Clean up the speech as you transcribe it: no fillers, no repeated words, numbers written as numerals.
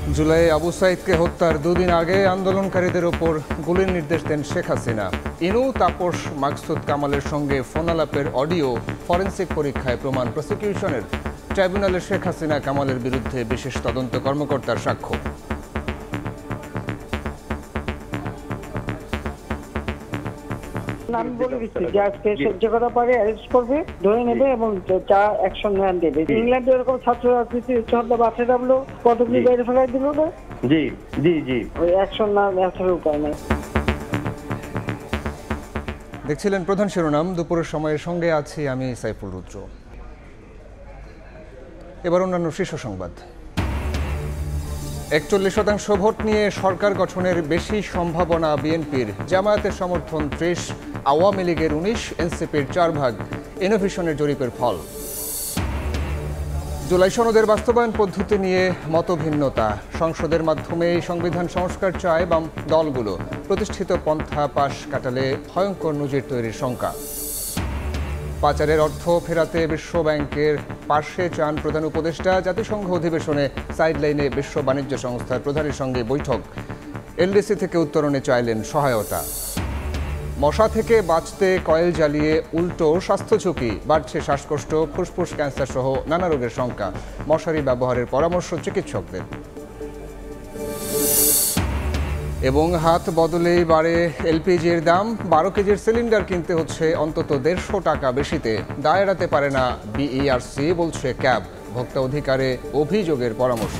জুলাই আবু সাইদকে হত্যার দুদিন আগে আন্দোলনকারীদের ওপর গুলির নির্দেশ দেন শেখ হাসিনা। ইনু, তাপস, মাকসুদ কামালের সঙ্গে ফোনালাপের অডিও ফরেনসিক পরীক্ষায় প্রমাণ। প্রসিকিউশনের ট্রাইব্যুনালে শেখ হাসিনা কামালের বিরুদ্ধে বিশেষ তদন্ত কর্মকর্তার সাক্ষ্য। আমি বলে দিচ্ছি যে আজকে সহ্য করা পারে অ্যারেস্ট করবে, ধরে নেবে এবং যা অ্যাকশন নেন দেবে। ইংল্যান্ডে এরকম ছাত্র রাজনীতি হত্যা বাঁচে যাবলো, কতগুলি বাইরে ফেলাই দিল না। জি জি জি, ওই অ্যাকশন না নেওয়ার উপায় নেই। দেখছিলেন প্রধান শিরোনাম। দুপুরের সময়ের সঙ্গে আছি আমি সাইফুল রুদ্র। এবার অন্যান্য শীর্ষ সংবাদ। 41% ভোট নিয়ে সরকার গঠনের বেশি সম্ভাবনা বিএনপির। জামায়াতের সমর্থন 30, আওয়ামী লীগের 19, এনসিপির 4 ভাগ। ইনোভেশনের জরিপের ফল। জুলাই সনদের বাস্তবায়ন পদ্ধতি নিয়ে মতভিন্নতা। সংসদের মাধ্যমে সংবিধান সংস্কার চায় বাম দলগুলো। প্রতিষ্ঠিত পন্থা পাশ কাটালে ভয়ঙ্কর নজির তৈরির শঙ্কা। পাচারের অর্থ ফেরাতে বিশ্ব ব্যাংকের পাশে চান প্রধান উপদেষ্টা। জাতিসংঘ অধিবেশনে সাইডলাইনে বিশ্ব বাণিজ্য সংস্থার প্রধানের সঙ্গে বৈঠক। এলডিসি থেকে উত্তরণে চাইলেন সহায়তা। মশা থেকে বাঁচতে কয়েল জ্বালিয়ে উল্টো স্বাস্থ্য ঝুঁকি। বাড়ছে শ্বাসকষ্ট, ফুসফুস ক্যান্সার সহ নানা রোগের শঙ্কা। মশারি ব্যবহারের পরামর্শ চিকিৎসকদের। এবং হাত বদলেই বাড়ে এলপিজির দাম। 12 কেজির সিলিন্ডার কিনতে হচ্ছে অন্তত 150 টাকা বেশিতে। দায় এড়াতে পারে না বিইআরসি, বলছে ক্যাব। ভোক্তা অধিকারে অভিযোগের পরামর্শ।